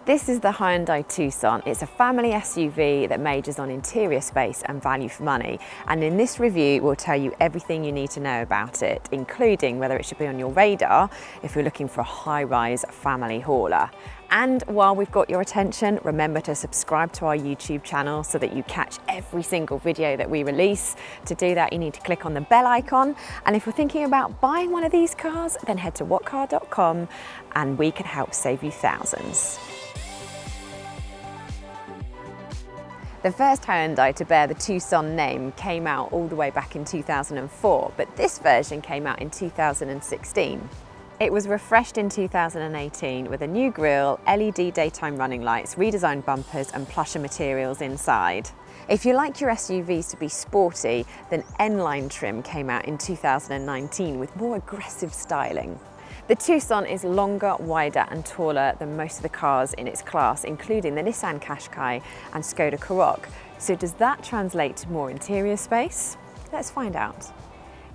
This is the Hyundai Tucson. It's a family SUV that majors on interior space and value for money. And in this review, we'll tell you everything you need to know about it, including whether it should be on your radar if you're looking for a high-rise family hauler. And while we've got your attention, remember to subscribe to our YouTube channel so that you catch every single video that we release. To do that, you need to click on the bell icon. And if you're thinking about buying one of these cars, then head to whatcar.com and we can help save you thousands. The first Hyundai to bear the Tucson name came out all the way back in 2004, but this version came out in 2016. It was refreshed in 2018 with a new grille, LED daytime running lights, redesigned bumpers and plusher materials inside. If you like your SUVs to be sporty, then N-Line trim came out in 2019 with more aggressive styling. The Tucson is longer, wider and taller than most of the cars in its class, including the Nissan Qashqai and Skoda Karoq. So does that translate to more interior space? Let's find out.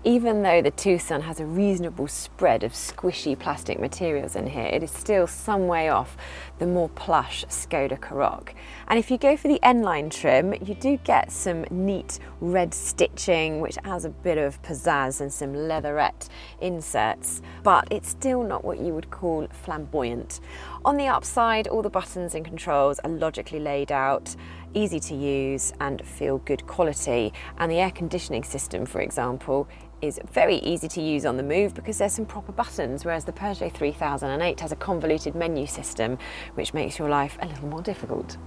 Even though the Tucson has a reasonable spread of squishy plastic materials in here, it is still some way off the more plush Skoda Karoq. And if you go for the N-Line trim, you do get some neat red stitching, which adds a bit of pizzazz and some leatherette inserts, but it's still not what you would call flamboyant. On the upside, all the buttons and controls are logically laid out, easy to use and feel good quality. And the air conditioning system, for example, is very easy to use on the move because there's some proper buttons, whereas the Peugeot 3008 has a convoluted menu system, which makes your life a little more difficult.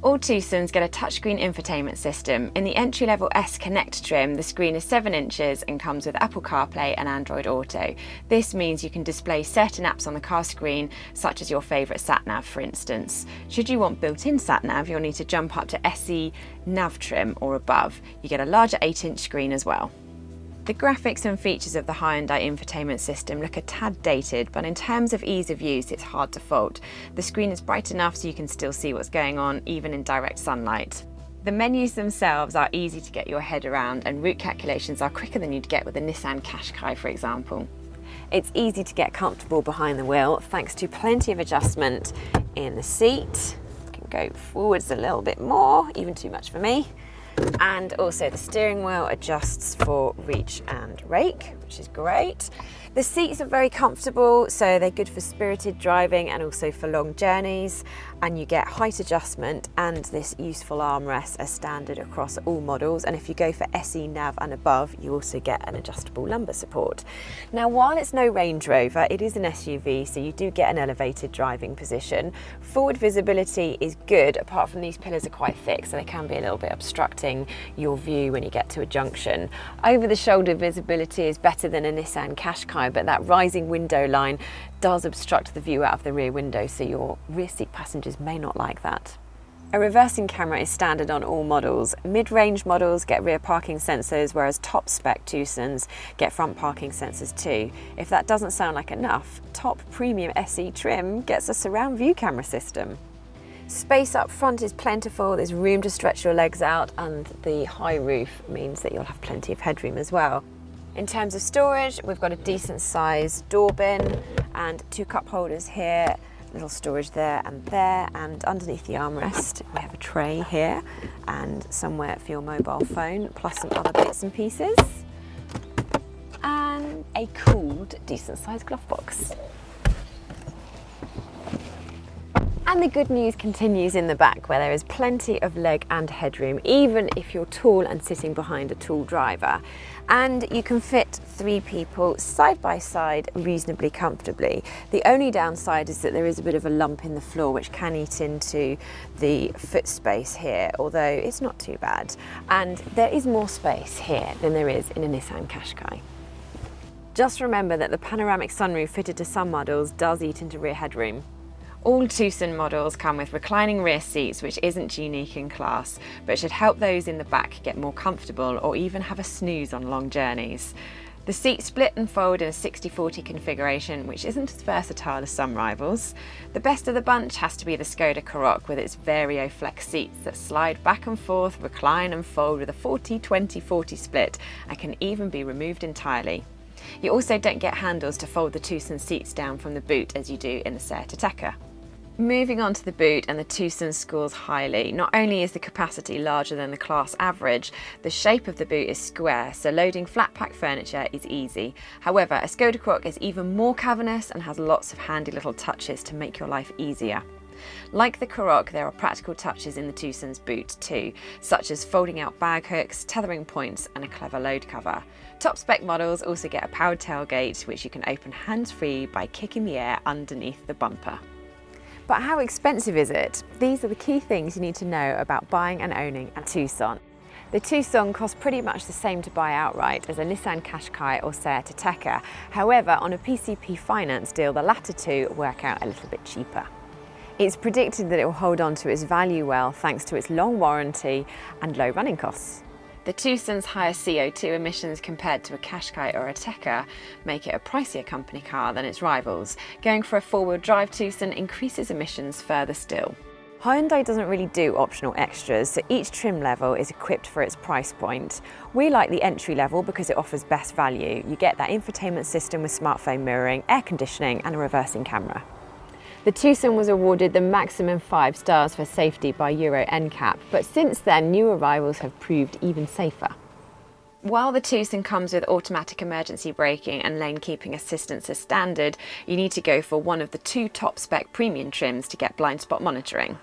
All Tucsons get a touchscreen infotainment system. In the entry-level S Connect trim, the screen is 7 inches and comes with Apple CarPlay and Android Auto. This means you can display certain apps on the car screen, such as your favourite sat-nav, for instance. Should you want built-in sat-nav, you'll need to jump up to SE Nav trim or above. You get a larger 8-inch screen as well. The graphics and features of the Hyundai infotainment system look a tad dated, but in terms of ease of use, it's hard to fault. The screen is bright enough so you can still see what's going on, even in direct sunlight. The menus themselves are easy to get your head around, and route calculations are quicker than you'd get with a Nissan Qashqai, for example. It's easy to get comfortable behind the wheel thanks to plenty of adjustment in the seat. You can go forwards a little bit more, even too much for me. And also the steering wheel adjusts for reach and rake, which is great. The seats are very comfortable, so they're good for spirited driving and also for long journeys. And you get height adjustment and this useful armrest as standard across all models. And if you go for SE Nav and above, you also get an adjustable lumbar support. Now, while it's no Range Rover, it is an SUV, so you do get an elevated driving position. Forward visibility is good, apart from these pillars are quite thick, so they can be a little bit obstructing your view when you get to a junction. Over the shoulder visibility is better than a Nissan Qashqai, but that rising window line does obstruct the view out of the rear window, so your rear seat passengers may not like that. A reversing camera is standard on all models. Mid-range models get rear parking sensors, whereas top spec Tucsons get front parking sensors too. If that doesn't sound like enough, top premium SE trim gets a surround view camera system. Space up front is plentiful, there's room to stretch your legs out, and the high roof means that you'll have plenty of headroom as well. In terms of storage, we've got a decent sized door bin and 2 cup holders here, little storage there, and underneath the armrest we have a tray here and somewhere for your mobile phone, plus some other bits and pieces, and a cooled decent sized glove box. And the good news continues in the back, where there is plenty of leg and headroom, even if you're tall and sitting behind a tall driver. And you can fit 3 people side by side reasonably comfortably. The only downside is that there is a bit of a lump in the floor which can eat into the foot space here, although it's not too bad. And there is more space here than there is in a Nissan Qashqai. Just remember that the panoramic sunroof fitted to some models does eat into rear headroom. All Tucson models come with reclining rear seats, which isn't unique in class, but should help those in the back get more comfortable or even have a snooze on long journeys. The seats split and fold in a 60/40 configuration, which isn't as versatile as some rivals. The best of the bunch has to be the Skoda Karoq with its Vario Flex seats that slide back and forth, recline and fold with a 40-20-40 split and can even be removed entirely. You also don't get handles to fold the Tucson seats down from the boot as you do in the Seat Ateca. Moving on to the boot, and the Tucson scores highly. Not only is the capacity larger than the class average, the shape of the boot is square, so loading flat pack furniture is easy. However, a Skoda Karoq is even more cavernous and has lots of handy little touches to make your life easier. Like the Karoq, there are practical touches in the Tucson's boot too, such as folding out bag hooks, tethering points and a clever load cover. Top spec models also get a powered tailgate, which you can open hands-free by kicking the air underneath the bumper. But how expensive is it? These are the key things you need to know about buying and owning a Tucson. The Tucson costs pretty much the same to buy outright as a Nissan Qashqai or Seat Ateca. However, on a PCP finance deal, the latter two work out a little bit cheaper. It's predicted that it will hold on to its value well thanks to its long warranty and low running costs. The Tucson's higher CO2 emissions compared to a Qashqai or a Ateca make it a pricier company car than its rivals. Going for a four-wheel drive Tucson increases emissions further still. Hyundai doesn't really do optional extras, so each trim level is equipped for its price point. We like the entry level because it offers best value. You get that infotainment system with smartphone mirroring, air conditioning and a reversing camera. The Tucson was awarded the maximum 5 stars for safety by Euro NCAP, but since then new arrivals have proved even safer. While the Tucson comes with automatic emergency braking and lane keeping assistance as standard, you need to go for one of the 2 top spec premium trims to get blind spot monitoring.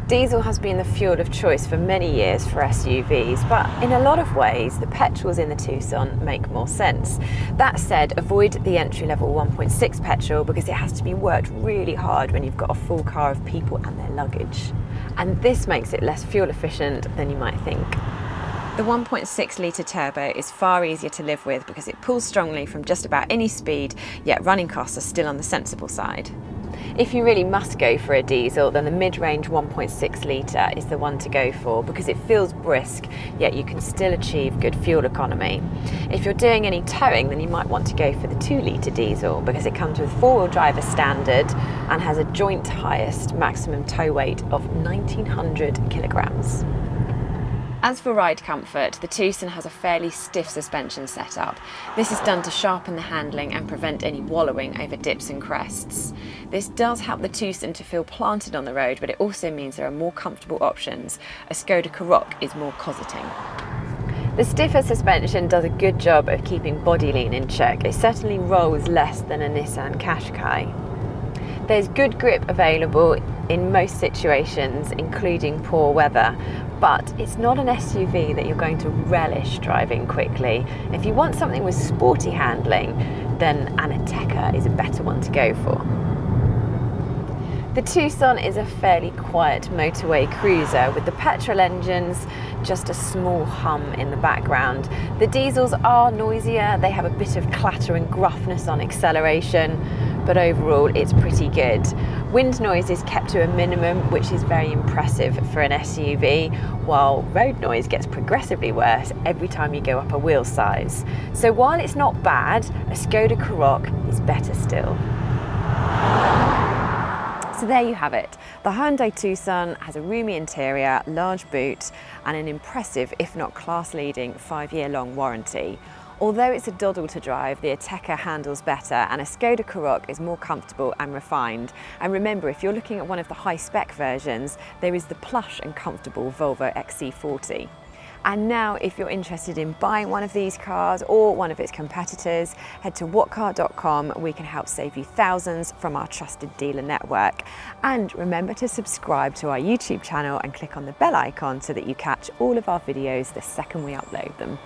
Diesel has been the fuel of choice for many years for SUVs, but in a lot of ways the petrols in the Tucson make more sense. That said, avoid the entry-level 1.6 petrol because it has to be worked really hard when you've got a full car of people and their luggage. And this makes it less fuel efficient than you might think. The 1.6 litre turbo is far easier to live with because it pulls strongly from just about any speed, yet running costs are still on the sensible side. If you really must go for a diesel, then the mid-range 1.6 litre is the one to go for because it feels brisk, yet you can still achieve good fuel economy. If you're doing any towing, then you might want to go for the 2 litre diesel because it comes with 4-wheel drive as standard and has a joint highest maximum tow weight of 1900 kilograms. As for ride comfort, the Tucson has a fairly stiff suspension setup. This is done to sharpen the handling and prevent any wallowing over dips and crests. This does help the Tucson to feel planted on the road, but it also means there are more comfortable options. A Skoda Karoq is more cosseting. The stiffer suspension does a good job of keeping body lean in check. It certainly rolls less than a Nissan Qashqai. There's good grip available in most situations, including poor weather, but it's not an SUV that you're going to relish driving quickly. If you want something with sporty handling, then an Ateca is a better one to go for. The Tucson is a fairly quiet motorway cruiser with the petrol engines just a small hum in the background. The diesels are noisier, they have a bit of clatter and gruffness on acceleration, but overall it's pretty good. Wind noise is kept to a minimum, which is very impressive for an SUV, while road noise gets progressively worse every time you go up a wheel size. So while it's not bad, a Skoda Karoq is better still. So there you have it. The Hyundai Tucson has a roomy interior, large boot, and an impressive, if not class-leading, 5-year-long warranty. Although it's a doddle to drive, the Ateca handles better and a Skoda Karoq is more comfortable and refined. And remember, if you're looking at one of the high-spec versions, there is the plush and comfortable Volvo XC40. And now, if you're interested in buying one of these cars or one of its competitors, head to whatcar.com. We can help save you thousands from our trusted dealer network. And remember to subscribe to our YouTube channel and click on the bell icon so that you catch all of our videos the second we upload them.